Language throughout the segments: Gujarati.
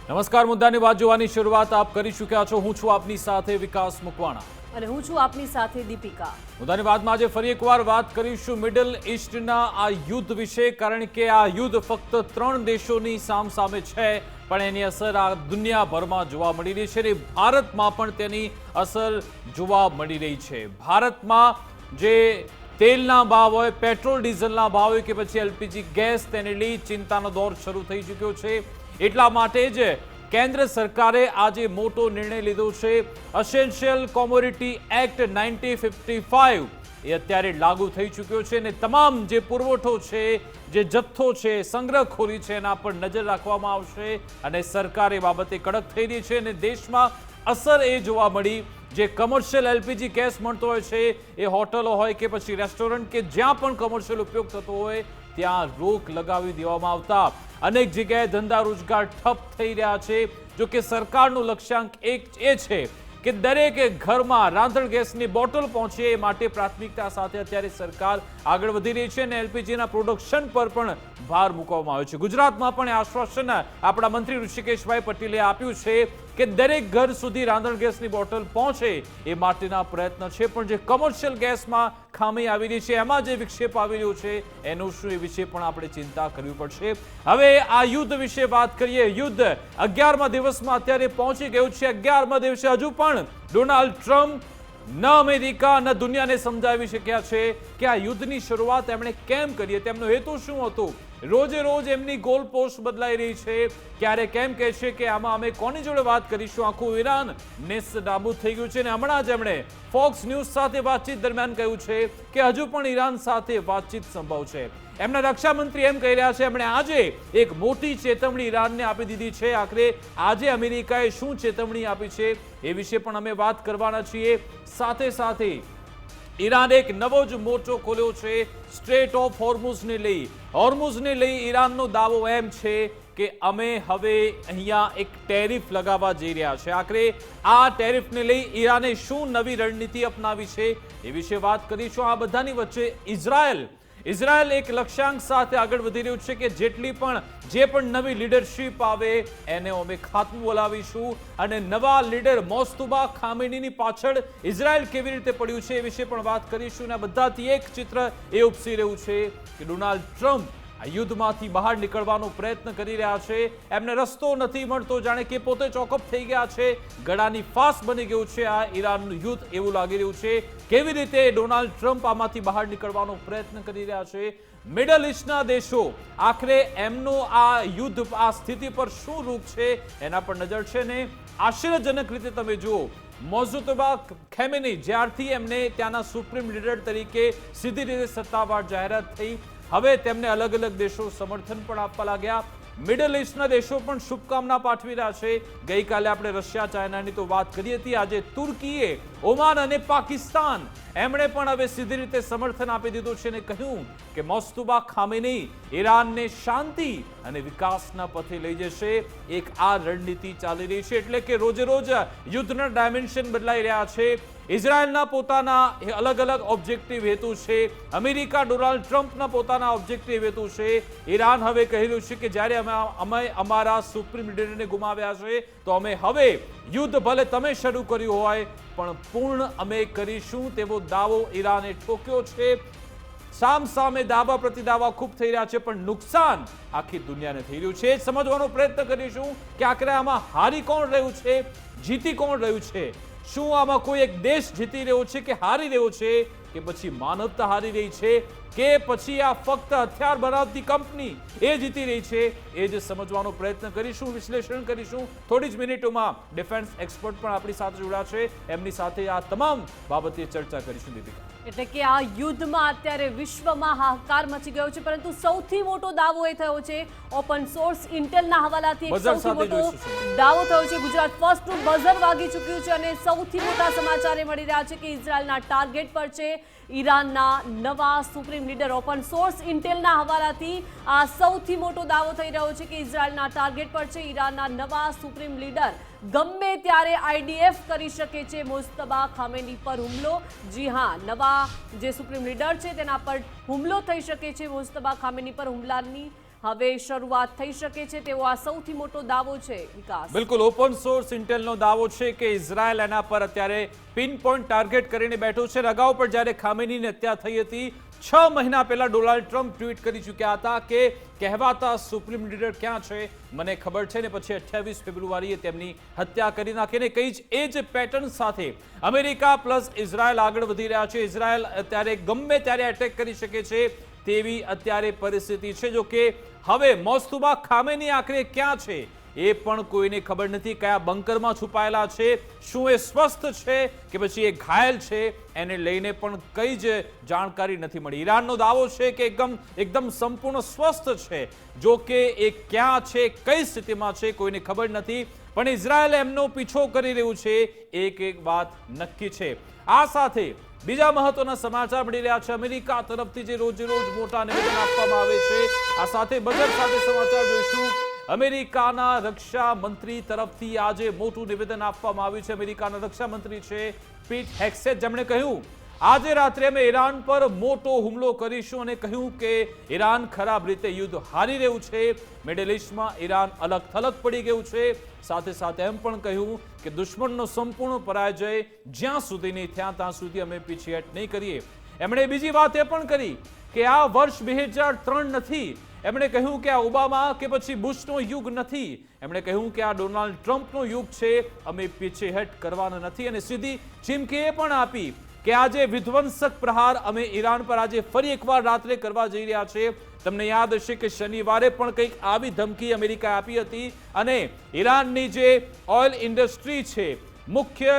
નમસ્કાર, મુદ્દાની વાત જોવાની શરૂઆત આપ કરી ચૂક્યા છો। હું છું આપની સાથે વિકાસ મકવાણા અને હું છું આપની સાથે દીપિકા। મુદ્દાની વાતમાં આજે ફરી એકવાર વાત કરીશું મિડલ ઈસ્ટના આ યુદ્ધ વિશે, કારણ કે આ યુદ્ધ ફક્ત 3 દેશોની સામસામે છે, પણ એની અસર આ દુનિયાભરમાં જોવા મળી રહી છે અને ભારતમાં પણ તેની અસર જોવા મળી રહી છે। ભારતમાં જે તેલના ભાવ હોય, પેટ્રોલ ડીઝલના ભાવ હોય કે પછી એલપીજી ગેસ, તેને લઈ ચિંતાનો દોર શરૂ થઈ ચૂક્યો છે। એટલા માટે જ કેન્દ્ર સરકારે આજે મોટો નિર્ણય લીધો છે। એસેન્શિયલ કોમોડિટી એક્ટ 1955 એ અત્યારે લાગુ થઈ ચૂક્યો છે અને તમામ જે પુરવઠો છે, જે જથ્થો છે, સંગ્રહખોરી છે, એના પર નજર રાખવામાં આવશે અને સરકાર એ બાબતે કડક થઈ રહી છે અને દેશમાં અસર એ જોવા મળી, જે કમર્શિયલ એલપીજી ગેસ મળતો હોય છે, એ હોટલો હોય કે પછી રેસ્ટોરન્ટ કે જ્યાં પણ કમર્શિયલ ઉપયોગ થતો હોય ત્યાં રોક લગાવી દેવામાં આવતા અનેક જગ્યાએ ધંધા રોજગાર ઠપ થઈ રહ્યા છે। જો કે સરકારનું લક્ષ્યાંક એક એ છે કે દરેક ઘરમાં રાંધણ ગેસની બોટલ પહોંચે, એ માટે પ્રાથમિકતા સાથે અત્યારે સરકાર આગળ વધી રહી છે અને એલપીજીના પ્રોડક્શન પર પણ ભાર મૂકવામાં આવ્યો છે। ગુજરાતમાં પણ આશ્વાસન આપણા મંત્રી ઋષિકેશભાઈ પટેલે આપ્યું છે કે દરેક ઘર સુધી રાંધણ ગેસની બોટલ પહોંચે એ માટેના પ્રયત્ન છે, પણ જે કમર્શિયલ ગેસમાં ખામી આવી રહી છે, એમાં જે વિક્ષેપ આવી રહ્યો છે, એનું શું, એ વિશે પણ આપણે ચિંતા કરવી પડશે। હવે આ યુદ્ધ વિશે વાત કરીએ। યુદ્ધ 11મા દિવસમાં અત્યારે પહોંચી ગયું છે। 11મા દિવસે હજુ પણ ડોનાલ્ડ ટ્રમ્પ ન અમેરિકા ન દુનિયાને સમજાવી શક્યા છે કે આ યુદ્ધની શરૂઆત એમણે કેમ કરી, તેમનો હેતુ શું હતો। રોજે રોજ એમની ગોલ પોસ્ટ બદલાઈ રહી છે। ક્યારે કેમ કહે છે કે આમાં અમે કોની જોડે વાત કરીશું, આખું ઈરાન નેસ્તનાબૂદ થઈ ગયું છે અને હમણાં જ એમણે ફોક્સ ન્યૂઝ સાથે વાતચીત દરમિયાન કહ્યું છે કે હજુ પણ ઈરાન સાથે વાતચીત સંભવ છે। એમના રક્ષામંત્રી એમ કહી રહ્યા છે એમણે આજે એક મોટી ચેતવણી ઈરાનને આપી દીધી છે। આખરે આજે અમેરિકાએ શું ચેતવણી આપી છે એ વિશે પણ અમે વાત કરવાના છીએ। સાથે સાથે ઈરાને એક નવો જ મોરચો ખોલ્યો છે સ્ટ્રેટ ઓફ હોર્મુઝને લઈ। હોર્મુઝને લઈ ઈરાનનો દાવો એમ છે કે અમે હવે અહીંયા એક ટેરિફ લગાવવા જઈ રહ્યા છે। આખરે આ ટેરિફને લઈ ઈરાને શું નવી રણનીતિ અપનાવી છે એ વિશે વાત કરીશું। આ બધાની વચ્ચે ઇઝરાયલ એક લક્ષ્યાંક સાથે આગળ વધી રહ્યું છે કે જે પણ નવી લીડરશિપ આવે એને અમે ખાતું બોલાવીશું અને નવા લીડર મોસ્તુબા ખામેનીની પાછળ ઇઝરાયલ કેવી રીતે પડ્યું છે એ વિશે પણ વાત કરીશું। અને આ બધાથી એક ચિત્ર એ ઉપસી રહ્યું છે કે ડોનાલ્ડ ટ્રમ્પ આ યુદ્ધમાંથી બહાર નીકળવાનો પ્રયત્ન કરી રહ્યા છે। એમને રસ્તો નથી મળતો, જાણે કે પોતે ચોકઅપ થઈ ગયા છે, ગળાની ફાંસ બની ગયું છે આ ઈરાનનું યુદ્ધ, એવું લાગી રહ્યું છે। કેવી રીતે ડોનાલ્ડ ટ્રમ્પ આમાંથી બહાર નીકળવાનો પ્રયત્ન કરી રહ્યા છે, મિડલ ઈસ્ટના દેશો આખરે એમનું આ યુદ્ધ, આ સ્થિતિ પર શું રૂપ છે એના પર નજર છે ને આશ્ચર્યજનક રીતે તમે જુઓ, મોસ્તુબા ખામેની જ્યારથી એમને ત્યાંના સુપ્રીમ લીડર તરીકે સીધી રીતે સત્તાવાર જાહેરાત થઈ, હવે તેમને અલગ અલગ દેશો સમર્થન પણ આપવા લાગ્યા। મિડલ ઈસ્ટના દેશો પણ શુભકામના પાઠવી રહ્યા છે। ગઈકાલે આપણે રશિયા, ચાઇનાની તો વાત કરી હતી, આજે તુર્કીએ, ઓમાન અને પાકિસ્તાન એમણે પણ હવે સીધી રીતે સમર્થન આપી દીધું છે અને કહ્યું કે મોસ્તુબા ખામેની ઈરાનને શાંતિ અને વિકાસના પથે લઈ જશે। એક આ રણનીતિ ચાલી રહી છે, એટલે કે રોજે રોજ યુદ્ધના ડાયમેન્શન બદલાઈ રહ્યા છે। ઇઝરાયલના પોતાના અલગ અલગ ઓબ્જેક્ટિવ હેતુ છે, અમેરિકા ડોનાલ્ડ ટ્રમ્પના પોતાના ઓબ્જેક્ટિવ હેતુ છે। ઈરાન હવે કહી રહ્યું છે કે જ્યારે અમે અમારા સુપ્રીમ લીડરને ગુમાવ્યા છે તો અમે હવે યુદ્ધ ભલે તમે શરૂ કર્યું હોય પણ પૂર્ણ અમે કરીશું, તેવો દાવો ઈરાને ઠોક્યો છે। સામે દાવા પ્રતિદાવા ખૂબ થઈ રહ્યા છે, પણ નુકસાન આખી દુનિયાને થઈ રહ્યું છે। સમજવાનો પ્રયત્ન કરીશું કે આખરે આમાં હારી કોણ રહ્યું છે, જીતી કોણ રહ્યું છે। શું આમાં કોઈ એક દેશ જીતી રહ્યો છે કે હારી રહ્યો છે, કે પછી માનવતા હારી રહી છે, કે પછી આ ફક્ત હથિયાર બનાવતી કંપની એ જીતી રહી છે, એ જ સમજવાનો પ્રયત્ન કરીશું, વિશ્લેષણ કરીશું। થોડી જ મિનિટોમાં ડિફેન્સ એક્સપર્ટ પણ આપણી સાથે જોડાશે, એમની સાથે આ તમામ બાબતે ચર્ચા કરીશું। દીપિકા, એટલે કે આ યુદ્ધમાં અત્યારે વિશ્વમાં હાહાકાર મચી ગયો છે, પરંતુ સૌથી મોટો દાવો એ થયો છે ઓપન સોર્સ ઇન્ટેલના હવાલાથી એક સૌથી મોટો દાવો થયો છે। ગુજરાત ફર્સ્ટનું બઝર વાગી ચૂક્યું છે અને સૌથી મોટા સમાચાર એ મળી રહ્યા છે કે ઇઝરાયલના ટાર્ગેટ પર છે ઈરાનના નવા સુપ્રીમ લીડર। ઓપન સોર્સ ઇન્ટેલના હવાલાથી આ સૌથી મોટો દાવો થઈ રહ્યો છે કે ઇઝરાયલના ટાર્ગેટ પર છે ઈરાનના નવા સુપ્રીમ લીડર। ગમે ત્યારે આઈડીએફ કરી શકે છે મુજતબા ખામેની પર હુમલો। જી હા, નવા જે સુપ્રીમ લીડર છે તેના પર હુમલો થઈ શકે છે। મુજતબા ખામેની પર હુમલાની હવે શરૂઆત થઈ શકે છે તેવો આ સૌથી મોટો દાવો છે વિકાસ. બિલકુલ ઓપન સોર્સ ઇન્ટેલનો દાવો છે કે ઇઝરાયલ એના પર અત્યારે પિન પોઈન્ટ ટાર્ગેટ કરીને બેઠું છે. અગાઉ પણ જ્યારે ખામેનીની હત્યા થઈ હતી 6 મહિના પહેલા ડોનાલ્ડ ટ્રમ્પ ટ્વીટ કરી ચૂક્યા હતા કે કહેવાતા સુપ્રીમ લીડર ક્યાં છે મને ખબર છે, ને પછી 28 ફેબ્રુઆરીએ તેમની હત્યા કરી નાખીને કઈ જ એ જ પેટર્ન સાથે અમેરિકા પ્લસ ઇઝરાયલ આગળ વધી રહ્યા છે. ઇઝરાયલ અત્યારે ગમે ત્યારે એટેક કરી શકે છે તેવી અત્યારે પરિસ્થિતિ છે. જો કે હવે મોસ્તુબા ખામેની આખરે ક્યાં છે એ પણ કોઈને ખબર નથી. કયા બંકરમાં છુપાયેલા છે, શું એ સ્વસ્થ છે કે પછી એ ઘાયલ છે, એને લઈને પણ કઈ જ જાણકારી નથી મળી. ઈરાનનો દાવો છે કે એકદમ સંપૂર્ણ સ્વસ્થ છે. જો કે એ ક્યાં છે, કઈ સ્થિતિમાં છે કોઈને ખબર નથી, પણ ઇઝરાયલ એમનો પીછો કરી રહ્યું છે એક વાત નક્કી છે. આ સાથે બીજા મહત્વના સમાચાર મળી રહ્યા છે અમેરિકા તરફથી જે રોજ મોટા નિવેદન આપવામાં આવે છે. આ સાથે બજેટ સાથે સમાચાર જોઈશું. અમેરિકાના રક્ષા મંત્રી તરફથી આજે મોટું નિવેદન આપવામાં આવ્યું છે. અમેરિકાના રક્ષા મંત્રી છે પીટ હેક્સેટ, જેમણે કહ્યું આજે રાત્રે અમે ઈરાન પર મોટો હુમલો કરીશું અને કહ્યું કે ઈરાન ખરાબ રીતે યુદ્ધ હારી રહ્યું છે. મિડલ ઈસ્ટમાં ઈરાન અલગ થલગ પડી ગયું છે. સાથે સાથે એમ પણ કહ્યું કે દુશ્મનનો સંપૂર્ણ પરાજય જ્યાં સુધી નહીં થયા ત્યાં સુધી અમે પીછેહટ નહીં કરીએ. એમણે બીજી વાત એ પણ કરી કે આ વર્ષ 2003 નથી. એમણે કહ્યું કે આ ઓબામા કે પછી બુશનો યુગ નથી. એમણે કહ્યું કે આ ડોનાલ્ડ ટ્રમ્પનો યુગ છે. અમે પીછેહટ કરવાના નથી અને સીધી ચીમકી એ પણ આપી કે આજે વિધ્વંસક પ્રહાર અમે ઈરાન પર આજે ફરી એકવાર રાત્રે કરવા જઈ રહ્યા છે. તમને યાદ હશે કે શનિવારે પણ કંઈક આવી ધમકી અમેરિકાએ આપી હતી અને ઈરાનની જે ઓઇલ ઇન્ડસ્ટ્રી છે, મુખ્ય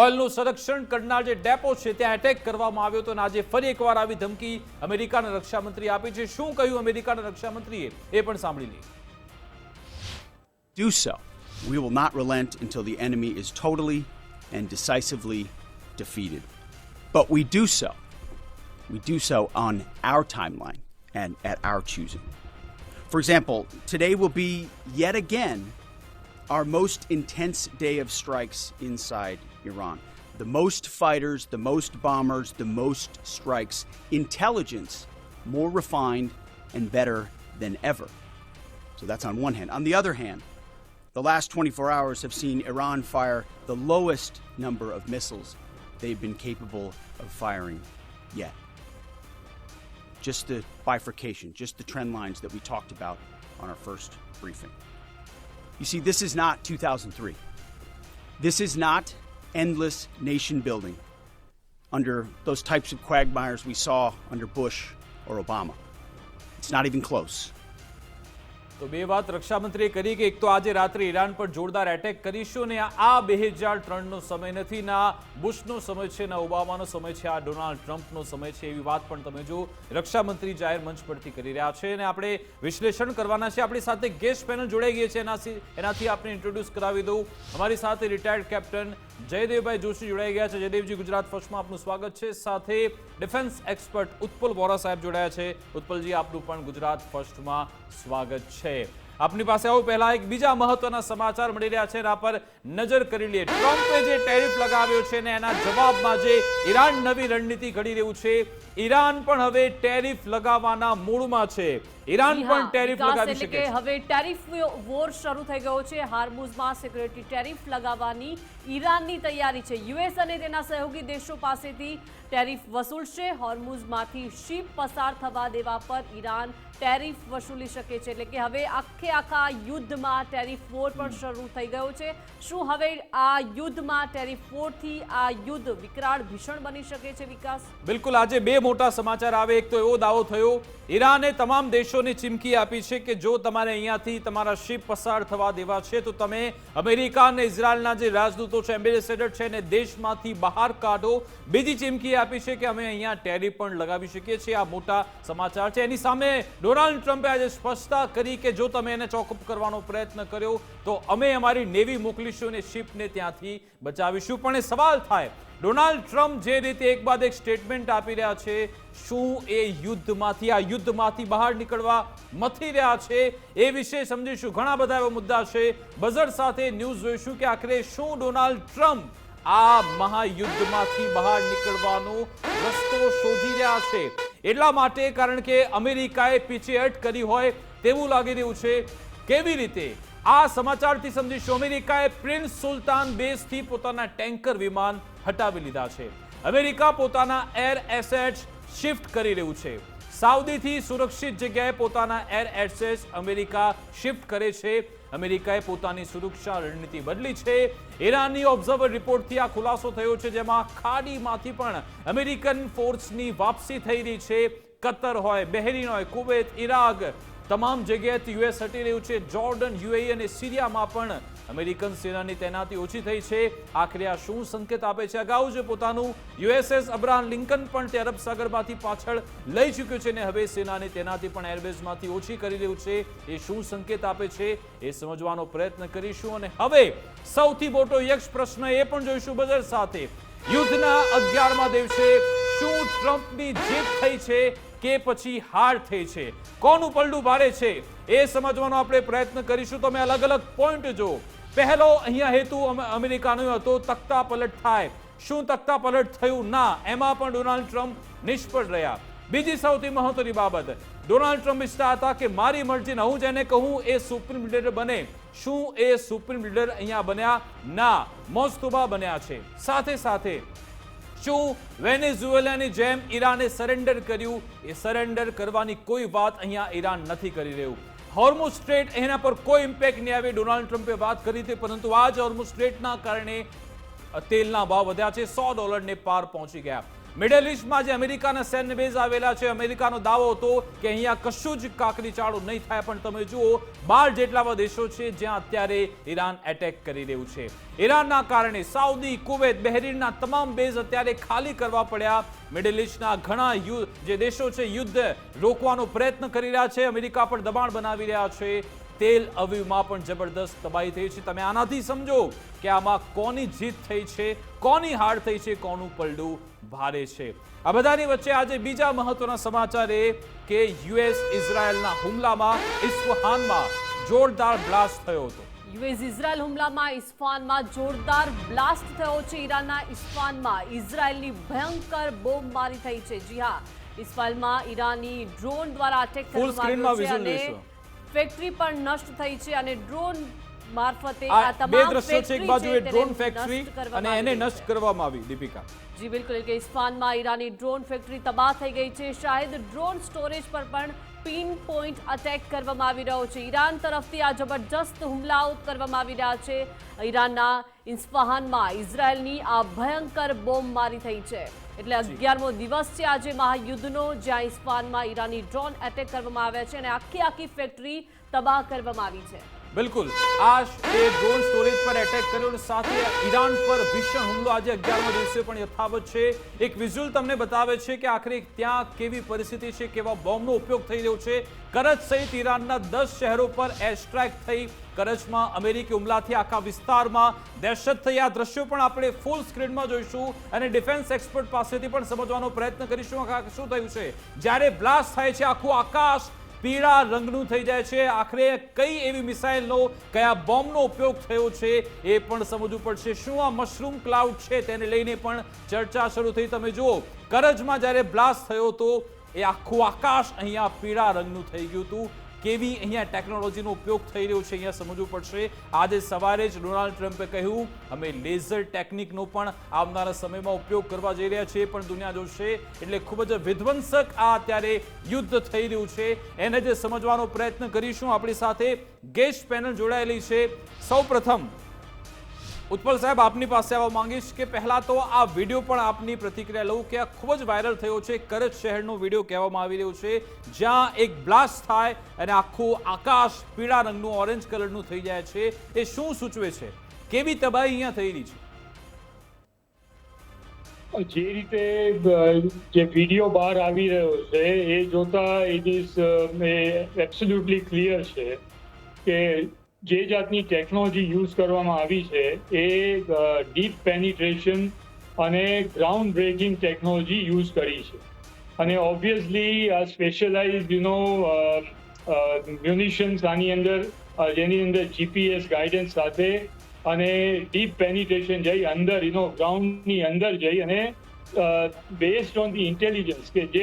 ઓઇલનું સંરક્ષણ કરનાર જે ડેપો છે ત્યાં એટેક કરવામાં આવ્યો હતો અને આજે ફરી એકવાર આવી ધમકી અમેરિકાના રક્ષામંત્રી આપી છે. શું કહ્યું અમેરિકાના રક્ષામંત્રીએ એ પણ સાંભળી લઈએ. Do so. We will not relent until the enemy is totally and decisively defeated. But we do so on our timeline and at our choosing. For example, today will be yet again our most intense day of strikes inside Iran. The most fighters, the most bombers, the most strikes. Intelligence more refined and better than ever. So that's on one hand. On the other hand, the last 24 hours have seen Iran fire the lowest number of missiles they've been capable of firing yet. Just the bifurcation, just the trend lines that we talked about on our first briefing. You see, this is not 2003. This is not endless nation building under those types of quagmires we saw under Bush or Obama. It's not even close. તો બે વાત રક્ષામંત્રીએ કરી કે એક તો આજે રાત્રે ઈરાન પર જોરદાર એટેક કરીશું ને આ 2003નો સમય નથી, ના બુશનો સમય છે, ના ઓબામાનો સમય છે, આ ડોનાલ્ડ ટ્રમ્પનો સમય છે, એવી વાત પણ તમે જો રક્ષામંત્રી જાહેર મંચ પરથી કરી રહ્યા છે. અને આપણે વિશ્લેષણ કરવાના છે. આપણી સાથે ગેસ્ટ પેનલ જોડાઈ ગઈ છે, એનાથી આપણે ઇન્ટ્રોડ્યુસ કરાવી દઉં. અમારી સાથે રિટાયર્ડ કેપ્ટન જયદેવભાઈ જોશી જોડાઈ ગયા છે. જયદેવજી, ગુજરાત ફર્સ્ટમાં આપનું સ્વાગત છે. સાથે ડિફેન્સ એક્સપર્ટ ઉત્પલ વોરા સાહેબ જોડાયા છે. ઉત્પલજી, આપનું પણ ગુજરાત ફર્સ્ટમાં સ્વાગત છે. આપની પાસે આવું પહેલા એક બીજા મહત્વના સમાચાર મળી રહ્યા છે, એના પર નજર કરી લઈએ. ટ્રમ્પે જે ટેરિફ લગાવ્યો છે ને એના જવાબમાં જે ઈરાન નવી રણનીતિ ઘડી રહ્યું છે, ઈરાન પણ હવે ટેરિફ લગાવવાના મૂડમાં છે. ઈરાન પણ ટેરિફ લગાવી શકે છે. હવે ટેરિફ વોર શરૂ થઈ ગયો છે. હાર્મુઝમાં સિક્યુરિટી ટેરિફ લગાવવાની ઈરાનની તૈયારી છે. યુએસ અને તેના સહયોગી દેશો પાસેથી ટેરિફ વસૂલશે. હોર્મુઝમાંથી શિપ પસાર થવા દેવા પર ઈરાન ટેરિફ વસૂલી શકે છે. એટલે કે હવે આખા યુદ્ધમાં ટેરિફ વોર પણ શરૂ થઈ ગયો છે. શું હવે આ યુદ્ધમાં ટેરિફ વોરથી આ યુદ્ધ વિકરાળ ભીષણ બની શકે છે વિકાસ? બિલકુલ. આજે બે મોટા સમાચાર આવે. એક તો એવો દાવો થયો, ઈરાને તમામ દેશોને ચીમકી આપી છે કે જો તમારે અહીંયાથી તમારા શિપ પસાર થવા દેવા છે તો તમે અમેરિકા અને ઇઝરાયલના જે રાજદૂતો છે, એમ્બેસેડર છે, એને દેશમાંથી બહાર કાઢો. બીજી ચીમકી આપી છે કે અમે અહીંયા ટેરિફ પણ લગાવી શકીએ છીએ. આ મોટા સમાચાર છે. એની સામે ડોનાલ્ડ ટ્રમ્પે આજે સ્પષ્ટતા કરી કે જો તમે એને ચોકઅપ કરવાનો પ્રયત્ન કર્યો તો અમે અમારી નેવી મોકલીશું અને શિપને ત્યાંથી બચાવીશું. પણ એ સવાલ થાય, ડોનાલ્ડ ટ્રમ્પ જે રીતે એક બાદ એક સ્ટેટમેન્ટ આપી રહ્યા છે, શું એ આ યુદ્ધમાંથી બહાર નીકળવા મથી રહ્યા છે એ વિશે સમજીશું. ઘણા બધા એવા મુદ્દા છે. બઝર સાથે ન્યૂઝ જોઈશું કે આખરે શું ડોનાલ્ડ ટ્રમ્પ આ મહાયુદ્ધમાંથી બહાર નીકળવાનો રસ્તો શોધી રહ્યા છે. એટલા માટે કારણ કે અમેરિકાએ પીછેહટ કરી હોય તેવું લાગી રહ્યું છે. કેવી રીતે આ સમાચારથી સમજીશું. અમેરિકાએ પ્રિન્સ સુલતાન બેઝથી પોતાના ટેન્કર વિમાન હટાવી લીધા છે. અમેરિકા પોતાના એર એસેટ્સ શિફ્ટ કરી રહ્યું છે. સાઉદીથી સુરક્ષિત જગ્યાએ પોતાના એર એસેટ્સ અમેરિકા શિફ્ટ કરે છે. અમેરિકાએ પોતાની સુરક્ષા રણનીતિ બદલી છે. ઈરાનની ઓબ્ઝર્વર રિપોર્ટથી આ ખુલાસો થયો છે, જેમાં ખાડીમાંથી પણ અમેરિકન ફોર્સની વાપસી થઈ રહી છે. કતર હોય, બહેરીન હોય, કુવૈત, ઇરાક, તમામ જગ્યાએથી યુએસ હટી રહ્યું છે. જોર્ડન, યુએઈ અને સિરિયામાં પણ અમેરિકન સેનાની તૈનાતી ઓછી થઈ છે. આખરે આ શું સંકેત આપે છે? અગાઉ જ પોતાનું યુએસએસ અબ્રાહમ લિંકન પણ તે અરબ સાગરમાંથી પાછળ લઈ ચૂક્યું છે અને હવે સેનાની તૈનાતી પણ એરબેઝમાંથી ઓછી કરી રહ્યું છે. એ શું સંકેત આપે છે એ સમજવાનો પ્રયત્ન કરીશું. અને હવે સૌથી મોટો યક્ષ પ્રશ્ન એ પણ જોઈશું બજર સાથે. યુદ્ધના 11મા દિવસે શું ટ્રમ્પની જીત થઈ છે કે પછી હાર થઈ છે? કોનું પલડું ભારે છે એ સમજવાનો આપણે પ્રયત્ન કરીશું. તમે અલગ અલગ પોઈન્ટ જો. પહેલો અહીંયા હેતુ અમેરિકાનો હતો તખ્તા પલટ થાય. શું તખ્તા પલટ થયું? ના. એમાં પણ ડોનાલ્ડ ટ્રમ્પ નિષ્ફળ રહ્યા. બીજી સૌથી મહત્વની બાબત, ડોનાલ્ડ ટ્રમ્પ ઈચ્છતા હતા કે મારી મરજીના હું જેને કહું એ સુપ્રીમ લીડર બને. શું એ સુપ્રીમ લીડર અહીંયા બન્યા? ના, મોસ્તુબા બન્યા છે. સાથે સાથે શું વેનેઝુએલાની જેમ ઈરાને સરેન્ડર કર્યું? એ સરેન્ડર કરવાની કોઈ વાત અહીંયા ઈરાન નથી કરી રહ્યું. હોર્મુઝ સ્ટ્રેટ, એના પર કોઈ ઇમ્પેક્ટ નહીં આવે. ડોનાલ્ડ ટ્રમ્પે વાત કરી હતી, પરંતુ આ જ હોર્મુઝ સ્ટ્રેટના કારણે તેલના ભાવ વધ્યા છે. $100 પાર પહોંચી ગયા. મિડલ ઈસ્ટમાં જે અમેરિકાના સૈન્ય બેઝ આવેલા છે, અમેરિકાનો દાવો હતો કે અહીંયા કશું જ કાકરી ચાળું નહીં થાય, પણ તમે જુઓ 12 જેટલા દેશો છે જ્યાં અત્યારે ઈરાન એટેક કરી રહ્યું છે. ઈરાનના કારણે સાઉદી, કુવૈત, બહેરીનના તમામ બેઝ અત્યારે ખાલી કરવા પડ્યા. મિડલ ઈસ્ટના ઘણા જે દેશો છે યુદ્ધ રોકવાનો પ્રયત્ન કરી રહ્યા છે. અમેરિકા પર દબાણ બનાવી રહ્યા છે. તેલ અવીવમાં પણ જબરદસ્ત તબાહી થઈ છે. તમે આનાથી સમજો કે આમાં કોની જીત થઈ છે, કોની હાર થઈ છે, કોનું પલડું ભારે છે. આ બધાની વચ્ચે આજે બીજા મહત્વના સમાચાર એ કે યુએસ ઇઝરાયલના હુમલામાં ઇસ્ફહાનમાં જોરદાર બ્લાસ્ટ થયો હતો. યુએસ ઇઝરાયલ હુમલામાં ઇસ્ફહાનમાં જોરદાર બ્લાસ્ટ થયો છે. ઈરાનના ઇસ્ફહાનમાં ઇઝરાયલની ભયંકર બોમ્બમારી થઈ છે. જી હા, ઇસ્ફહાનમાં ઈરાની ડ્રોન દ્વારા અટેક કરવામાં આવ્યો છે અને ફેક્ટરી પણ નષ્ટ થઈ છે અને ડ્રોન મારફતે આ તમામ બે દ્રશ્યો છે. એક બાજુ એ ડ્રોન ફેક્ટરી અને એને નષ્ટ કરવામાં આવી. દીપિકા જી બિલકુલ, કે ઇસ્ફહાનમાં ઈરાની ડ્રોન ફેક્ટરી તબાહ થઈ ગઈ છે. શાયદ ડ્રોન સ્ટોરેજ પર પણ પિન પોઈન્ટ અટેક કરવામાં આવી રહ્યો છે. ઈરાન તરફથી આ જબરજસ્ત હુમલાઓ કરવામાં આવી રહ્યા છે. ઈરાનના ઇસ્ફહાનમાં ઇઝરાયલની આ ભયંકર બોમ્બમારી થઈ છે. એટલે 11મો દિવસ છે આજે મહાયુદ્ધનો, જ્યાં ઇસ્ફહાનમાં ઈરાની ડ્રોન એટેક કરવામાં આવ્યા છે અને આખી ફેક્ટરી તબાહ કરવામાં આવી છે. બિલકુલ, આ ડ્રોન સ્ટોરેજ પર એટેક કર્યો અને સાથે ઈરાન પર ભીષણ હુમલો આજે 11મા દિવસે પણ યથાવત છે. એક વિઝ્યુઅલ તમને બતાવે છે કે આખરે ત્યાં કેવી પરિસ્થિતિ છે, કેવા બોમ્બનો ઉપયોગ થઈ રહ્યો છે. કરજ સહિત ઈરાનના 10 શહેરો પર એર સ્ટ્રાઇક થઈ. કરજમાં અમેરિકી હુમલાથી આખા વિસ્તારમાં દહેશત થઈ. આ દ્રશ્યો પણ આપણે ફૂલ સ્ક્રીનમાં જોઈશું અને ડિફેન્સ એક્સપર્ટ પાસેથી પણ સમજવાનો પ્રયત્ન કરીશું શું થયું છે. જ્યારે બ્લાસ્ટ થાય છે આખું આકાશ પીળા રંગનું થઈ જાય છે. આખરે કઈ એવી મિસાઇલનો, કયા બોમ્બનો ઉપયોગ થયો છે એ પણ સમજવું પડશે. શું આ મશરૂમ ક્લાઉડ છે તેને લઈને પણ ચર્ચા શરૂ થઈ. તમે જુઓ, કરજમાં જ્યારે બ્લાસ્ટ થયો હતો એ આખું આકાશ અહીંયા પીળા રંગનું થઈ ગયું હતું. કેવી અહીંયા ટેકનોલોજીનો ઉપયોગ થઈ રહ્યો છે અહીંયા સમજવું પડશે. આજે સવારે જ ડોનાલ્ડ ટ્રમ્પે કહ્યું અમે લેઝર ટેકનિકનો પણ આવનારા સમયમાં ઉપયોગ કરવા જઈ રહ્યા છીએ, પણ દુનિયા જોશે. એટલે ખૂબ જ વિધ્વંસક આ અત્યારે યુદ્ધ થઈ રહ્યું છે, એને જે સમજવાનો પ્રયત્ન કરીશું. આપણી સાથે ગેસ્ટ પેનલ જોડાયેલી છે. સૌપ્રથમ ઉત્પલ સાહેબ, આપની પાસે આવવા માંગીશ કે પહેલા તો આ વિડીયો પણ આપની પ્રતિક્રિયા લઉં કે આ ખૂબ જ વાયરલ થયો છે. કરજ શહેરનો વિડીયો કહેવામાં આવી રહ્યો છે, જ્યાં એક બ્લાસ્ટ થાય અને આખું આકાશ પીળા રંગનું, ઓરેન્જ કલરનું થઈ જાય છે. એ શું સૂચવે છે? કેવી તબાહી અહીંયા થઈ રહી છે? જે રીતે જે વિડીયો બહાર આવી રહ્યો છે એ જોતા ઇટ ઇઝ એબ્સોલ્યુટલી ક્લિયર છે કે જે જાતની ટેકનોલોજી યુઝ કરવામાં આવી છે એ ડીપ પેનિટ્રેશન અને ગ્રાઉન્ડ બ્રેકિંગ ટેકનોલોજી યુઝ કરી છે. અને ઓબ્વિયસલી આ સ્પેશિયલાઇઝ મ્યુનિશન્સ આની અંદર, જેની અંદર જીપીએસ ગાઈડન્સ સાથે અને ડીપ પેનિટ્રેશન જઈ અંદર ગ્રાઉન્ડની અંદર જઈ અને બેઝડ ઓન ધી ઇન્ટેલિજન્સ કે જે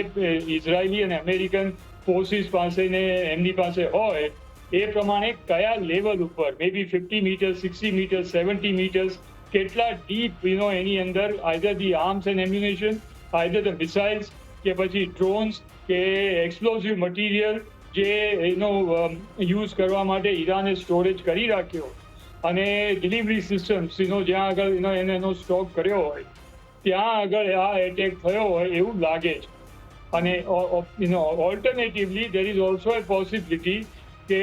ઇઝરાયલી અને અમેરિકન ફોર્સિસ પાસે ને એમની પાસે હોય એ પ્રમાણે કયા લેવલ ઉપર may be 50 metres 60 metres 70 metres કેટલા ડીપ એની અંદર either the arms and ammunition, either the missiles કે પછી ડ્રોન્સ કે એક્સપ્લોઝિવ મટીરિયલ જે યુઝ કરવા માટે ઈરાને સ્ટોરેજ કરી રાખ્યો અને ડિલિવરી સિસ્ટમ્સ જ્યાં આગળ એનો સ્ટોક કર્યો હોય ત્યાં આગળ આ એટેક થયો હોય એવું લાગે છે. અને alternatively there is also a possibility કે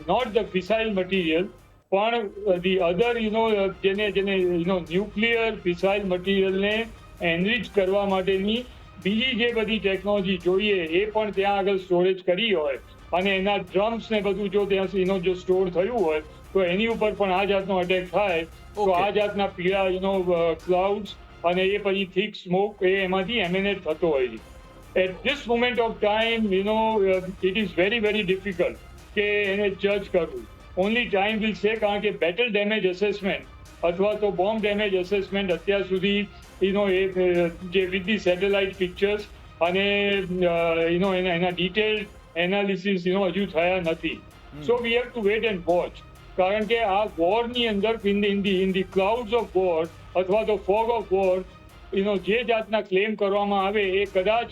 નોટ ધ ફિસાઇલ મટીરિયલ પણ ધી અધર જેને ન્યુક્લિયર ફિસાઇલ મટીરિયલને એનરિચ કરવા માટેની બીજી જે બધી ટેકનોલોજી જોઈએ એ પણ ત્યાં આગળ સ્ટોરેજ કરી હોય અને એના ડ્રમ્સ ને બધું જો ત્યાં જો સ્ટોર થયું હોય તો એની ઉપર પણ આ જાતનો અટેક થાય તો આ જાતના પીળા ક્લાઉડ્સ અને એ પછી થિક સ્મોક એ એમાંથી એમિનેટ થતો હોય છે. At this moment of time it is very very difficult કે એને જજ કરવું. ઓનલી ટાઈમ વિલ સે, કારણ કે બેટલ ડેમેજ એસેસમેન્ટ અથવા તો બોમ્બ ડેમેજ એસેસમેન્ટ અત્યાર સુધી જે વિથ ધી સેટેલાઇટ પિક્ચર્સ અને એના ડિટેલ્ડ એનાલિસિસ હજુ થયા નથી. So we have to wait and watch, કારણ કે આ વોરની અંદર in the clouds of war અથવા તો ફોગ ઓફ વોર જે જાતના ક્લેમ કરવામાં આવે એ કદાચ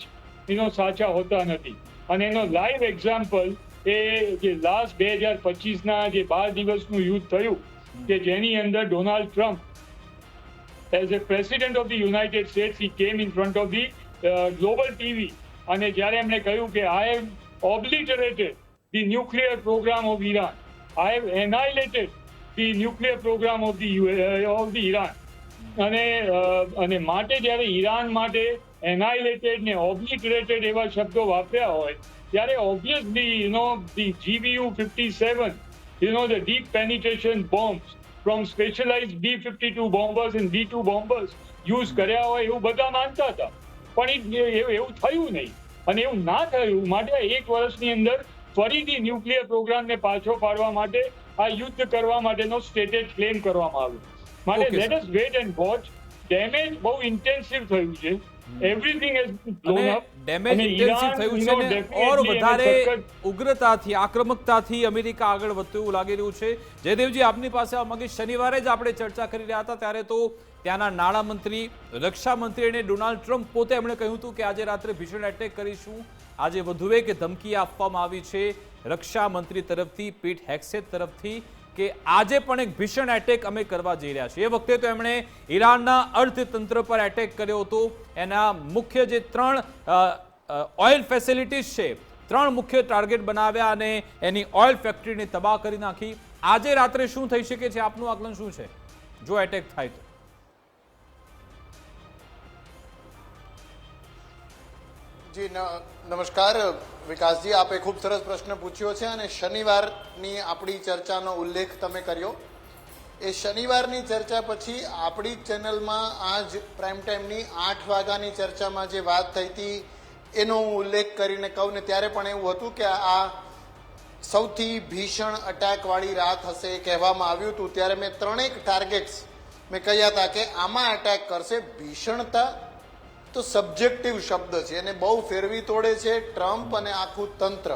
સાચા હોતા નથી. અને એનો લાઈવ એક્ઝામ્પલ એ જે લાસ્ટ 2025ના જે 12 દિવસનું યુદ્ધ થયું કે જેની અંદર Donald Trump as a president of the United States he came in front of the global TV અને જ્યારે એમણે કહ્યું કે I have obliterated the nuclear programme of Iran, I have annihilated the nuclear program of the Iran. અને માટે જ્યારે ઈરાન માટે એનાઇલેટેડ ને ઓબ્લિટરેટેડ એવા શબ્દો વાપર્યા હોય ત્યારે obviously the GBU-57 the deep penetration bombs from specialized B-52 bombers and B-2 bombers use કર્યા હોય એવું બધા માનતા હતા, પણ એવું થયું નહીં. અને એવું ના થયું માટે 1 વર્ષની અંદર ફરીથી ન્યુક્લિયર પ્રોગ્રામને પાછો પાડવા માટે આ યુદ્ધ કરવા માટેનો સ્ટેટેડ ક્લેમ કરવામાં આવ્યો. માટે let us wait and watch. Damage બહુ ઇન્ટેન્સિવ થયું છે. Everything has blown up. Damage intensive થયું છે ને ઓર વધારે ઉગ્રતાથી આક્રમકતાથી અમેરિકા આગળ વધતું એવું લાગી રહ્યું છે. જયદેવજી, આપની પાસે આવવા માંગીશ. શનિવારે જ આપણે ચર્ચા કરી રહ્યા હતા ત્યારે તો ત્યાંના નાણામંત્રી, રક્ષામંત્રી અને ડોનાલ્ડ ટ્રમ્પ પોતે એમણે કહ્યું હતું કે આજે રાત્રે ભીષણ એટેક કરીશું. આજે વધુ એક ધમકી આપવામાં આવી છે રક્ષા મંત્રી તરફથી, પીટ હેક્સેટ તરફથી, કે આજે પણ એક ભીષણ એટેક અમે કરવા જઈ રહ્યા છીએ. એ વખતે તો એમણે ઈરાનના અર્થતંત્ર પર એટેક કર્યો હતો. એના મુખ્ય જે 3 ઓઇલ ફેસિલિટીઝ છે, 3 મુખ્ય ટાર્ગેટ બનાવ્યા અને એની ઓઇલ ફેક્ટરીને તબાહ કરી નાખી. આજે રાત્રે શું થઈ શકે છે, આપનું આકલન શું છે જો એટેક થાય તો? જી નમસ્કાર વિકાસજી, આપે ખૂબ સરસ પ્રશ્ન પૂછ્યો છે અને શનિવારની આપણી ચર્ચાનો ઉલ્લેખ તમે કર્યો. એ શનિવારની ચર્ચા પછી આપણી ચેનલમાં આજ પ્રાઇમ ટાઈમની 8 વાગ્યાની ચર્ચામાં જે વાત થઈ હતી એનો હું ઉલ્લેખ કરીને કહું ને ત્યારે પણ એવું હતું કે આ સૌથી ભીષણ અટેકવાળી રાત હશે કહેવામાં આવ્યું હતું. ત્યારે મેં 3 ટાર્ગેટ્સ મેં કહ્યા હતા કે આમાં એટેક કરશે. ભીષણતા તો સબ્જેક્ટિવ શબ્દ છે અને બહુ ફેરવી તોડે છે ટ્રમ્પ અને આખું તંત્ર.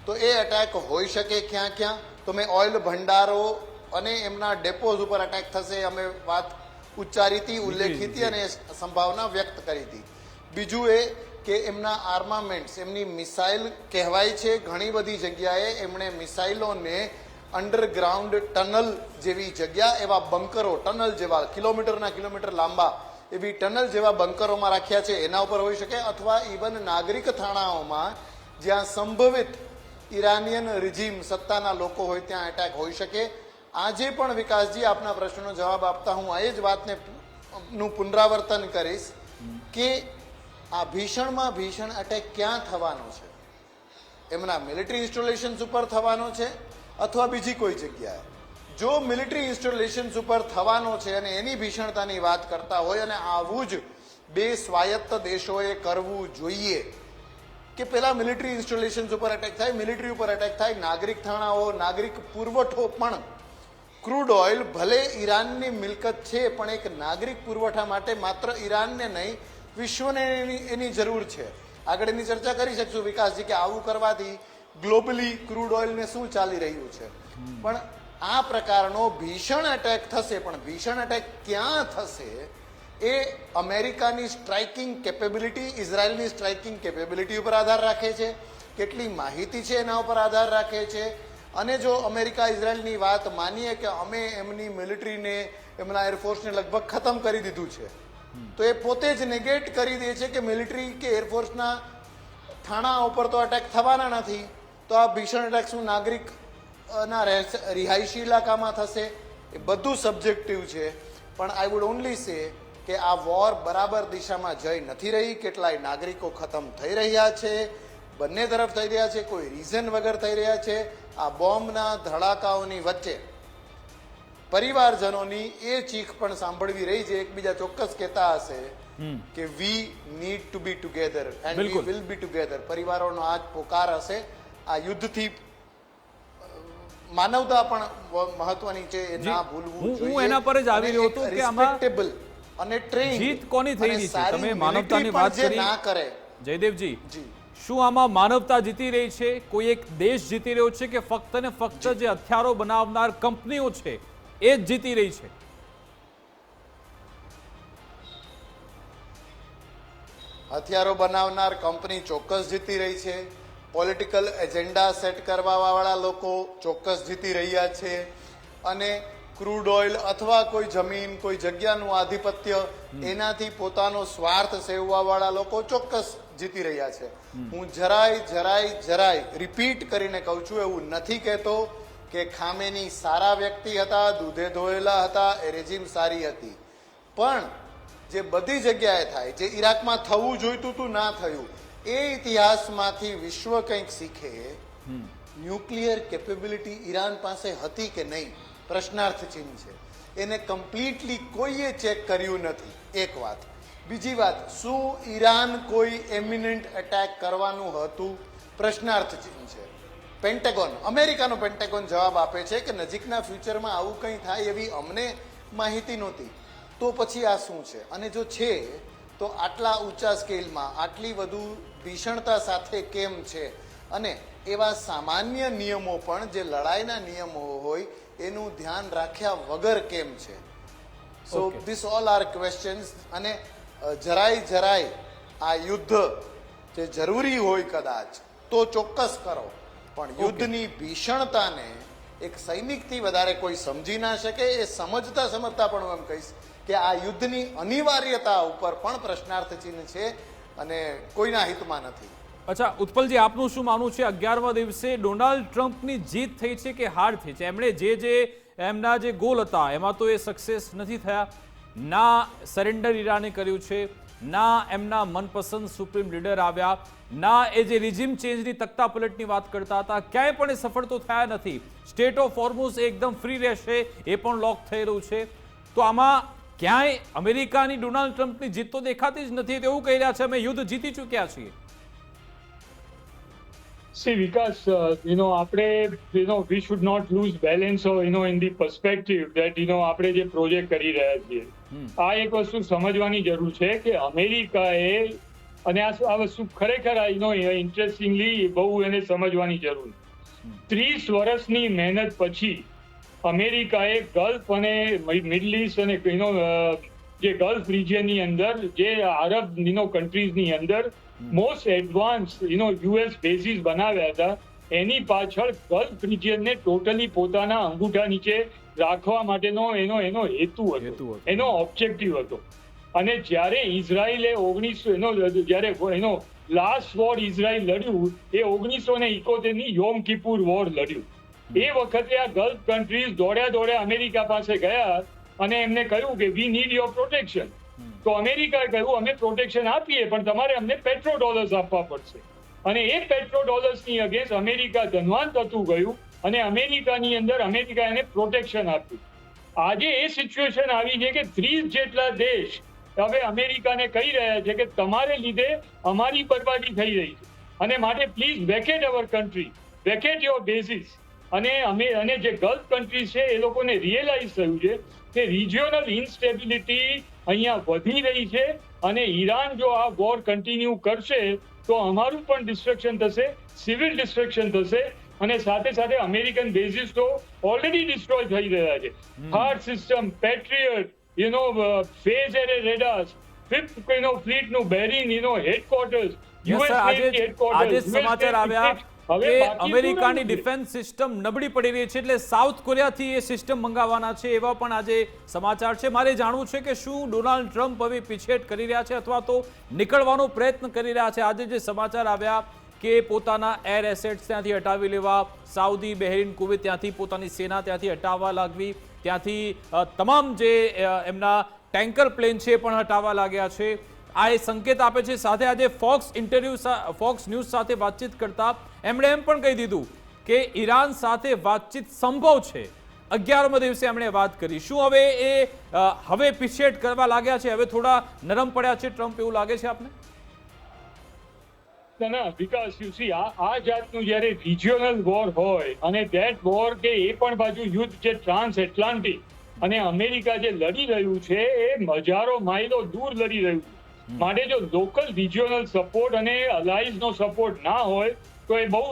તો એ એટેક હોઈ શકે ક્યાં ક્યાં? તો મેં ઓઇલ ભંડારો અને એમના ડેપોઝ ઉપર એટેક થશે અમે વાત ઉચ્ચારી હતી, ઉલ્લેખી હતી અને સંભાવના વ્યક્ત કરી હતી. બીજું એ કે એમના આર્મામેન્ટ્સ, એમની મિસાઇલ કહેવાય છે ઘણી બધી જગ્યાએ એમણે મિસાઇલોને અંડરગ્રાઉન્ડ ટનલ જેવી જગ્યા, એવા બંકરો, ટનલ જેવા કિલોમીટરના કિલોમીટર લાંબા એવી ટનલ જેવા બંકરોમાં રાખ્યા છે, એના ઉપર હોઈ શકે. અથવા ઇવન નાગરિક થાણાઓમાં જ્યાં સંભવિત ઈરાનિયન રિજીમ સત્તાના લોકો હોય ત્યાં એટેક હોઈ શકે. આજે પણ વિકાસજી આપના પ્રશ્નનો જવાબ આપતા હું એ જ વાતને નું પુનરાવર્તન કરીશ કે આ ભીષણમાં ભીષણ એટેક ક્યાં થવાનો છે? એમના મિલિટરી ઇન્સ્ટોલેશન્સ ઉપર થવાનો છે અથવા બીજી કોઈ જગ્યાએ? જો મિલિટરી ઇન્સ્ટોલેશન્સ ઉપર થવાનો છે અને એની ભીષણતાની વાત કરતા હોય અને આવું જ 2 સ્વાયત્ત દેશોએ કરવું જોઈએ કે પેલા મિલિટરી ઇન્સ્ટોલેશન્સ ઉપર એટેક થાય, મિલિટરી ઉપર એટેક થાય, નાગરિક થાણાઓ, નાગરિક પુરવઠો પણ ક્રૂડ ઓઇલ ભલે ઈરાનની મિલકત છે, પણ એક નાગરિક પુરવઠા માટે માત્ર ઈરાનને નહીં વિશ્વને એની જરૂર છે. આગળ એની ચર્ચા કરી શકશું વિકાસજી કે આવું કરવાથી ગ્લોબલી ક્રૂડ ઓઇલને શું ચાલી રહ્યું છે. પણ આ પ્રકારનો ભીષણ એટેક થશે, પણ ભીષણ એટેક ક્યાં થશે એ અમેરિકાની સ્ટ્રાઇકિંગ કેપેબિલિટી, ઇઝરાયલની સ્ટ્રાઇકિંગ કેપેબિલિટી ઉપર આધાર રાખે છે, કેટલી માહિતી છે એના ઉપર આધાર રાખે છે. અને જો અમેરિકા ઇઝરાયલની વાત માનીએ કે અમે એમની મિલિટરીને, એમના એરફોર્સને લગભગ ખતમ કરી દીધું છે, તો એ પોતે જ નેગેટ કરી દે છે કે મિલિટરી કે એરફોર્સના થાણા ઉપર તો અટેક થવાના નથી, તો આ ભીષણ અટેક શું નાગરિકના રિહાયશી ઇલાકામાં થશે? એ બધું સબ્જેક્ટિવ છે. પણ આઈ વુડ ઓનલી સે કે આ વોર બરાબર દિશામાં જઈ નથી રહી. કેટલાય નાગરિકો ખતમ થઈ રહ્યા છે, બંને તરફ થઈ રહ્યા છે, કોઈ રીઝન વગર થઈ રહ્યા છે. આ બોમ્બના ધડાકાઓની વચ્ચે પરિવારજનોની એ ચીખ પણ સાંભળવી રહી છે. એકબીજા ચોક્કસ કહેતા હશે કે we need to be together and we will be together. પરિવારોનો આ જ પોકાર હશે. આ યુદ્ધથી માનવતા પણ મહત્વની છે, એ ના ભૂલવું જોઈએ. હું એના પર જ આવી રહ્યો હતો કે આમાં રિસ્પેક્ટેબલ અને ટ્રેન્ડ જીત કોની થઈ રહી છે? તમે માનવતાની વાત કરી ના કરે. જયદેવજી, શું આમાં માનવતા જીતી રહી છે? કોઈ એક દેશ જીતી રહ્યો છે કે ફક્ત ને ફક્ત જે હથિયારો બનાવનાર કંપનીઓ છે એ જ જીતી રહી છે? હથિયારો બનાવનાર કંપની ચોક્કસ જીતી રહી છે. પોલિટિકલ એજન્ડા સેટ કરવા વાળા લોકો ચોક્કસ જીતી રહ્યા છે. અને ક્રૂડ ઓઇલ અથવા કોઈ જમીન, કોઈ જગ્યાનું આધિપત્ય, એનાથી પોતાનો સ્વાર્થ સેવવા વાળા લોકો ચોક્કસ જીતી રહ્યા છે. હું જરાય રિપીટ કરીને કહું છું, એવું નથી કહેતો કે ખામેની સારા વ્યક્તિ હતા, દૂધે ધોયેલા હતા, એ રેજીમ સારી હતી. પણ જે બધી જગ્યાએ થાય, જે ઈરાકમાં થવું જોઈતું હતું ના થયું, એ ઇતિહાસમાંથી વિશ્વ કંઈક શીખે. ન્યુક્લિયર કેપેબિલિટી ઈરાન પાસે હતી કે નહીં, પ્રશ્નાર્થ ચિહ્ન છે. એને કમ્પ્લીટલી કોઈએ ચેક કર્યું નથી, એક વાત. બીજી વાત, શું ઈરાન કોઈ એમિનન્ટ એટેક કરવાનું હતું, પ્રશ્નાર્થ ચિહ્ન છે. પેન્ટેગોન, અમેરિકાનો પેન્ટેગોન જવાબ આપે છે કે નજીકના ફ્યુચરમાં આવું કંઈ થાય એવી અમને માહિતી નહોતી. તો પછી આ શું છે? અને જો છે તો આટલા ઊંચા સ્કેલમાં, આટલી વધુ ભીષણતા સાથે કેમ છે? અને એવા સામાન્ય નિયમો પણ જે લડાઈના નિયમો હોય એનું ધ્યાન રાખ્યા વગર કેમ છે? So this all are questions. અને જરાય આ યુદ્ધ જે જરૂરી હોય કદાચ તો ચોક્કસ કરો, પણ યુદ્ધની ભીષણતાને એક સૈનિકથી વધારે કોઈ સમજી ના શકે. એ સમજતા પણ હું એમ કહીશ કે આ યુદ્ધની અનિવાર્યતા ઉપર પણ પ્રશ્નાર્થ ચિહ્ન છે અને કોઈના હિતમાં નથી. અચ્છા ઉત્પલજી, આપનું શું માનવું છે? 11મા દિવસે ડોનાલ્ડ ટ્રમ્પની જીત થઈ છે કે હાર થઈ છે? એમણે જે એમના જે ગોલ હતા એમાં તો એ સક્સેસ નથી થયા. ના સરેન્ડર ઈરાને કર્યું છે, ના એમના મનપસંદ સુપ્રીમ લીડર આવ્યા, ના એ જે રિજીમ ચેન્જની તખ્તા પલટની વાત કરતા હતા, ક્યાંય પણ એ સફળ તો થયા નથી. સ્ટેટ ઓફ હોર્મુઝ એકદમ ફ્રી રહેશે એ પણ લોક થઈ રહ્યું છે. તો આમાં ક્યાંય અમેરિકાની ડોનાલ્ડ ટ્રમ્પની જીત તો દેખાતી જ નથી. એવું કહી રહ્યા છે અમે યુદ્ધ જીતી ચૂક્યા છીએ. See, Vikas, આપણે, we should not lose balance of, in the perspective that, આપણે જે પ્રોજેક્ટ કરી રહ્યા છીએ, આ એક વસ્તુ સમજવાની જરૂર છે કે અમેરિકાએ, અને આ વસ્તુ ખરેખર ઇન્ટરેસ્ટિંગલી બહુ એને સમજવાની જરૂર. 30 વર્ષની મહેનત પછી અમેરિકાએ ગલ્ફ અને મિડલ ઈસ્ટ અને જે ગલ્ફ રિજિયનની અંદર, જે આરબ કન્ટ્રીઝની અંદર મોસ્ટ એડવાન્સ યુએસ બેઝિસ બનાવ્યા હતા. એની પાછળ ગલ્ફ રિજિયનને ટોટલી પોતાના અંગૂઠા નીચે રાખવા માટેનો એનો હેતુ હતો, એનો ઓબ્જેક્ટિવ હતો. અને જ્યારે ઇઝરાયલે જ્યારે લાસ્ટ વોર ઇઝરાયલ લડ્યું, એ 1971ની યોમ કિપુર વોર લડ્યું. એ વખતે આ ગલ્ફ કન્ટ્રીઝ દોડ્યા અમેરિકા પાસે ગયા અને એમને કહ્યું કે વી નીડ યોર પ્રોટેક્શન. તો અમેરિકાએ કહ્યું અમે પ્રોટેક્શન આપીએ, પણ તમારે અમને પેટ્રો ડોલર્સ આપવા પડશે. અને એ પેટ્રો ડોલર્સની અગેન્સ્ટ અમેરિકા ધનવાન થતું ગયું અને અમેરિકાની અંદર અમેરિકા એને પ્રોટેક્શન આપ્યું. આજે એ સિચ્યુએશન આવી છે કે 30 જેટલા દેશ હવે અમેરિકાને કહી રહ્યા છે કે તમારે લીધે અમારી બરબાદી થઈ રહી છે, અને માટે please vacate our country, vacate your bases. અને જે ગલ્ફ કન્ટ્રીઝ છે એ લોકોને રિયલાઇઝ થયું છે કે રિજિયોનલ ઇન્સ્ટેબિલિટી અહીંયા વધી રહી છે અને ઈરાન જો આ વોર કન્ટિન્યુ કરશે તો અમારું પણ ડિસ્ટ્રક્શન થશે, સિવિલ ડિસ્ટ્રક્શન થશે અને સાથે સાથે અમેરિકન બેઝિસ તો ઓલરેડી ડિસ્ટ્રોય થઈ રહ્યા છે. હાર્ટ system, Patriot, phased array radars, fifth fleet નું બેરિંગ, હેડક્વાર્ટર્સ, આજે સમાચાર આવ્યા કે અમેરિકાની ડિફેન્સ સિસ્ટમ નબળી પડી રહી છે એટલે સાઉથ કોરિયાથી એ સિસ્ટમ મંગાવવાના છે, એવા પણ આજે સમાચાર છે. મારે જાણવું છે કે શું ડોનાલ્ડ ટ્રમ્પ હવે પીછેહટ કરી રહ્યા છે અથવા તો નીકળવાનો પ્રયત્ન કરી રહ્યા છે? આજે જે સમાચાર આવ્યા કે પોતાના એર એસેટ્સ ત્યાંથી હટાવી લેવા, સાઉદી, બહેરીન, કુવૈત ત્યાંથી પોતાની સેના ત્યાંથી હટાવવા લાગવી, ત્યાંથી તમામ જે એમના ટેન્કર પ્લેન છે પણ હટાવવા લાગ્યા છે. આ એ સંકેત આપે છે. સાથે આજે ફોક્સ ન્યૂઝ સાથે વાતચીત કરતા એમણે એમ પણ કહી દીધું કે ઈરાન સાથે વાતચીત સંભવ છે. 11મા દિવસે એમણે વાત કરી. શું હવે પીછેહટ કરવા લાગ્યા છે? હવે થોડા નરમ પડ્યા છે ટ્રમ્પ, એવું લાગે છે આપને? ના, વિકાસ આ જાતનું જ્યારે રિજિયોનલ વોર હોય અને ધેટ વોર કે એ પણ બાજુ યુદ્ધ છે ટ્રાન્સ એટલાન્ટિક અને અમેરિકા જે લડી રહ્યું છે એ હજારો માઇલો દૂર લડી રહ્યું છે. માટે જો લોકલ રિજિયોનલ સપોર્ટ અને અલાઇઝનો સપોર્ટ ના હોય તો એ બહુ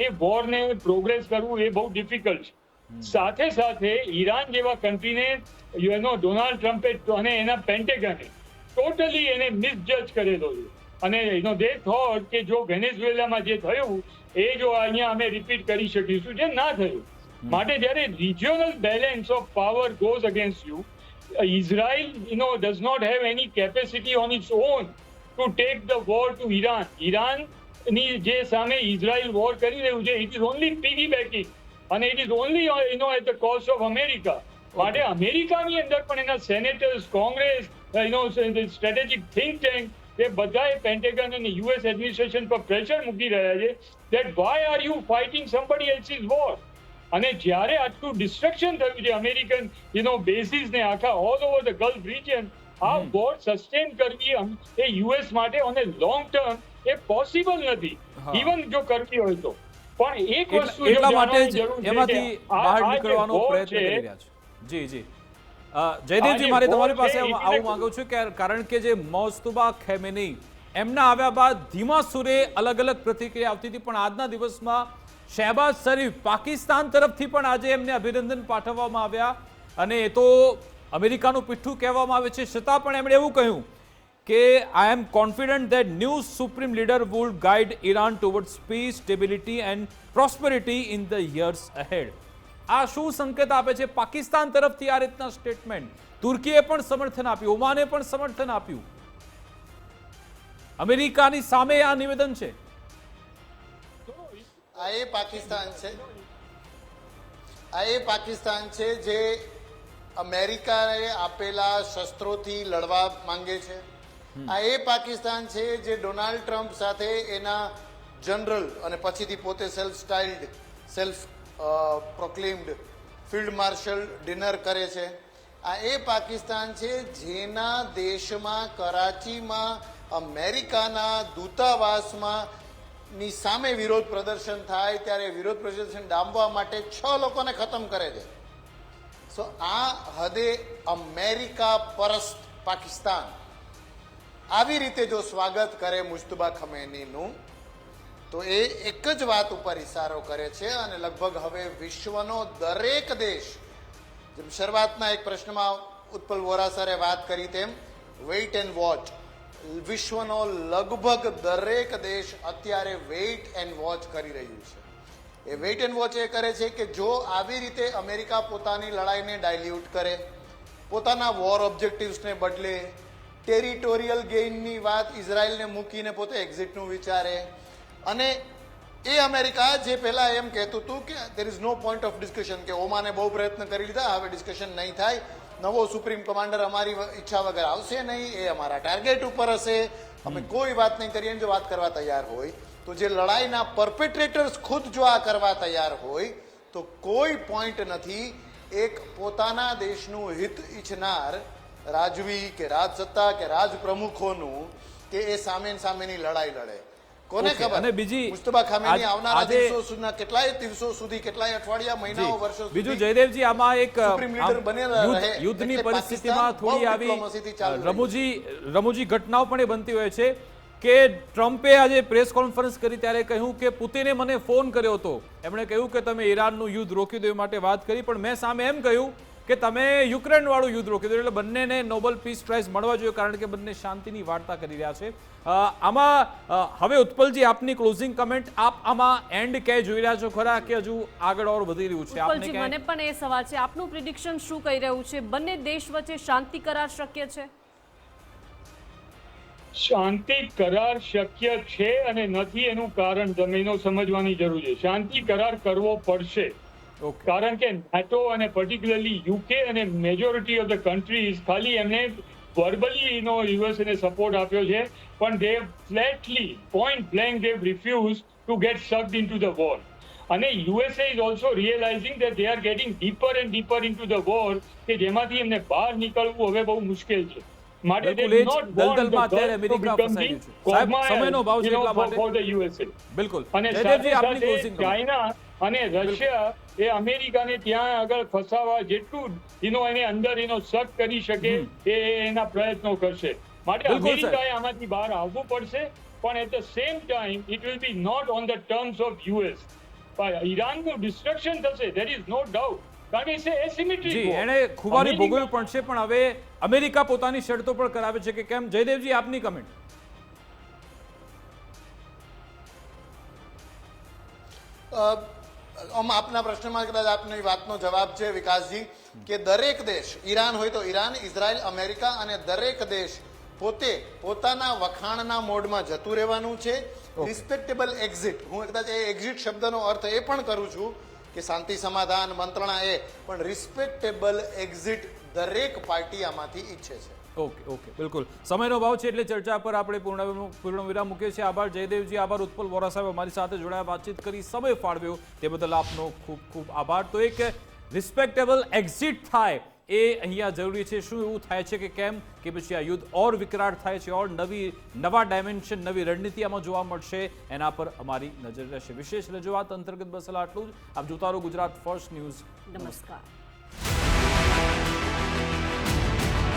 એ વોરને પ્રોગ્રેસ કરવું એ બહુ ડિફિકલ્ટ છે. સાથે સાથે ઈરાન જેવા કન્ટ્રીને ડોનાલ્ડ ટ્રમ્પે અને એના પેન્ટેગને ટોટલી એને મિસજજ કરેલો છે અને દે થોટ કે જો વેનેઝુએલામાં જે થયું એ જો અહીંયા અમે રિપીટ કરી શકીશું, જે ના થયું. માટે જ્યારે regional balance of power goes against you, Israel does not have any capacity on its own to take the war to Iran. ઈરાનની જે સામે ઇઝરાયલ વોર કરી રહ્યું છે, it is only piggybacking અને it is only at the cost of America. માટે અમેરિકાની અંદર પણ એના સેનેટર્સ, કોંગ્રેસ, સ્ટ્રેટેજિક થિંક ટેન્ક એ બધાએ પેન્ટેગન અને યુએસ એડમિનિસ્ટ્રેશન પર પ્રેશર મૂકી રહ્યા છે that why are you fighting somebody else's war? અને જ્યારે આટલું ડિસ્ટ્રક્શન થયું છે અમેરિકન બેઝિસ ને આખા all over the gulf region, આ વોર સસ્ટેન કરવી એ યુએસ માટે on A long term A possible નથી, ઇવન જો કરવી હોય તો. પણ એક વસ્તુ એટલા માટે જ એમાંથી બહાર નીકળવાનો પ્રયત્ન કરી રહ્યા છે. જી જયદેવજી, મારે તમારી પાસે આવું માંગુ છું કે કારણ કે જે મોજતુબા ખેમેની એમના આવ્યા બાદ ધીમા સુરે અલગ અલગ પ્રતિક્રિયા આવતી હતી, પણ આજના દિવસમાં શહેબાઝ શરીફ પાકિસ્તાન તરફથી પણ આજે એમને અભિનંદન પાઠવવામાં આવ્યા અને એ તો અમેરિકાનું પીઠું કહેવામાં આવે છે, છતાં પણ એમણે એવું કહ્યું કે I am confident that new supreme leader would guide Iran towards peace, stability and prosperity in the years ahead. આ શું સંકેત આપે છે પાકિસ્તાન તરફથી આ રીતના સ્ટેટમેન્ટ? તુર્કીએ પણ સમર્થન આપ્યું, ઓમાને પણ સમર્થન આપ્યું, અમેરિકાની સામે આ નિવેદન છે. આ એ પાકિસ્તાન છે જે અમેરિકાએ આપેલા શસ્ત્રોથી લડવા માંગે છે. આ એ પાકિસ્તાન છે જે ડોનાલ્ડ ટ્રમ્પ સાથે એના જનરલ અને પછીથી પોતે સેલ્ફ પ્રોક્લેમ્ડ ફિલ્ડ માર્શલ ડિનર કરે છે. આ એ પાકિસ્તાન છે જેના દેશમાં કરાચીમાં અમેરિકાના દૂતાવાસમાં ની સામે વિરોધ પ્રદર્શન થાય ત્યારે વિરોધ પ્રદર્શન ડામવા માટે 6 લોકોને ખતમ કરે છે. સો આ હદે અમેરિકા પરસ્ત પાકિસ્તાન આવી રીતે જો સ્વાગત કરે મુજતબા ખમેનીનું તો એ એક જ વાત ઉપર ઇશારો કરે છે અને લગભગ હવે વિશ્વનો દરેક દેશ, જેમ શરૂઆતના એક પ્રશ્નમાં ઉત્પલ વોરા સરે વાત કરી તેમ વેઇટ એન્ડ વોચ, વિશ્વનો લગભગ દરેક દેશ અત્યારે વેઇટ એન્ડ વોચ કરી રહ્યું છે. એ વેઇટ એન્ડ વોચ એ કરે છે કે જો આવી રીતે અમેરિકા પોતાની લડાઈને ડાયલ્યુટ કરે, પોતાના વોર ઓબ્જેક્ટિવ્સને બદલે, ટેરિટોરિયલ ગેઇનની વાત ઇઝરાયલને મૂકીને પોતે એક્ઝિટનું વિચારે, અને એ અમેરિકા જે પહેલા એમ કહેતું હતું કે there is no point of discussion, કે ઓમાને બહુ પ્રયત્ન કરી લીધા, હવે ડિસ્કશન નહીં થાય, નવો સુપ્રીમ કમાન્ડર અમારી ઈચ્છા વગર આવશે નહીં, એ અમારા ટાર્ગેટ ઉપર હશે, અમે કોઈ વાત નહીં કરીએ. જો વાત કરવા તૈયાર હોય તો જે લડાઈના પરપેટ્રેટર્સ ખુદ જો આ કરવા તૈયાર હોય તો કોઈ પોઈન્ટ નથી એક પોતાના દેશનું હિત ઈચ્છનાર રાજવી કે રાજસત્તા કે રાજપ્રમુખોનું કે એ સામેની લડાઈ લડે. કોને ઓકે, ખબર અને બીજી મુસ્તફા ખામેની આવનારા આજે દિવસો સુધી કેટલાય અઠવાડિયા મહિનાઓ વર્ષો સુધી બીજું જયદેવજી આમાં એક સુપ્રીમ લીડર બનેલા રહે. યુદ્ધની એટલે પરિસ્થિતિમાં પાકિસ્તાન થોડી બહુ આવી ડિપ્લોમસીથી ચાલી રહ્યું રમૂજી ઘટનાઓ પણ એ બનતી હોય છે કે ટ્રમ્પે આજે પ્રેસ કોન્ફરન્સ કરી ત્યારે કહ્યું કે પુતિને મને ફોન કર્યો હતો, એમણે કહ્યું કે તમે ઈરાનનું યુદ્ધ રોકી દો એ માટે વાત કરી, પણ મેં સામે એમ કહ્યું કે તમે યુક્રેન વાળું યુદ્ધ રોકી દો, એટલે બંનેને નોબેલ પીસ પ્રાઇઝ મળવા જોઈએ કારણ કે બંને શાંતિની વાર્તા કરી રહ્યા છે. આમાં હવે ઉત્પલજી આપની ક્લોઝિંગ કમેન્ટ, આપ આમાં એન્ડ ક્યાંય જોઈ રહ્યા છો ખરા કે હજુ આગળ ઓર વધી રહ્યું છે? આપને ઉત્પલજી, મને પણ એ સવાલ છે, આપનું પ્રિડિક્શન શું કહી રહ્યું છે? બંને દેશ વચ્ચે શાંતિ કરાર શક્ય છે? શાંતિ કરાર શક્ય છે અને નથી એનું કારણ જમીનો સમજવાની જરૂર છે. શાંતિ કરાર કરવો પડશે કારણ કે NATO અને પર્ટિક્યુલરલી યુકે અને મેજોરિટી ઓફ ધ કન્ટ્રીઝ ખાલી એમને વર્બલી યુએસ ને સપોર્ટ આપ્યો છે, પણ they flatly point blank they refuse to get sucked into the war. અને USA is also realizing that they are getting deeper and deeper into the war, કે જેમાંથી એમને બહાર નીકળવું હવે બહુ મુશ્કેલ છે. માટે they do not want the Gulf to become the command for the USA. બિલકુલ. અને સાથે સાથે ચાઇના અને રશિયા એ અમેરિકાને ત્યાં આગળ ફસાવા જેટલું એને અંદર શક કરી શકે એ એના પ્રયત્નો કરશે. માટે અમેરિકાએ આમાંથી બહાર આવવું પડશે, પણ at the same time it will be not on the terms of US. ઈરાનનું ડિસ્ટ્રક્શન થશે, there is no doubt. એને ખુબારી ભોગવવી પડશે, પણ હવે અમેરિકા પોતાની શરતો પણ કરાવે છે કે કેમ? જયદેવજી, આપની કમેન્ટ. આપના પ્રશ્નમાં કદાચ આપની વાતનો જવાબ છે વિકાસજી, કે દરેક દેશ, ઈરાન હોય તો ઈરાન, ઇઝરાયલ, અમેરિકા, અને દરેક દેશ પોતે પોતાના વખાણના મોડમાં જતું રહેવાનું છે. રિસ્પેક્ટેબલ એક્ઝિટ, હું કદાચ એ એક્ઝિટ શબ્દનો અર્થ એ પણ કરું છું કે શાંતિ સમાધાન મંત્રણા, પણ રિસ્પેક્ટેબલ એક્ઝિટ દરેક પાર્ટી આમાંથી ઈચ્છે છે. ઓકે, બિલકુલ. સમયનો ભાવ છે એટલે ચર્ચા પર આપણે પૂર્ણ વિરામ મૂકીએ છીએ. આભાર જયદેવજી, આભાર ઉત્પલ વોરા સાહેબ, અમારી સાથે જોડાયા, વાતચીત કરી, સમય ફાળવ્યો તે બદલ આપનો ખૂબ ખૂબ આભાર. તો એક રિસ્પેક્ટેબલ એક્ઝિટ થાય એ અહીંયા જરૂરી છે. શું એવું થાય છે કે કેમ કે પછી આ યુદ્ધ ઓર વિકરાળ થાય છે, ઓર નવા ડાયમેન્શન, નવી રણનીતિ આમાં જોવા મળશે, એના પર અમારી નજર રહેશે. વિશેષ રજૂઆત અંતર્ગત બસ આટલું જ. આપ જોતા રહો ગુજરાત ફર્સ્ટ ન્યૂઝ. નમસ્કાર.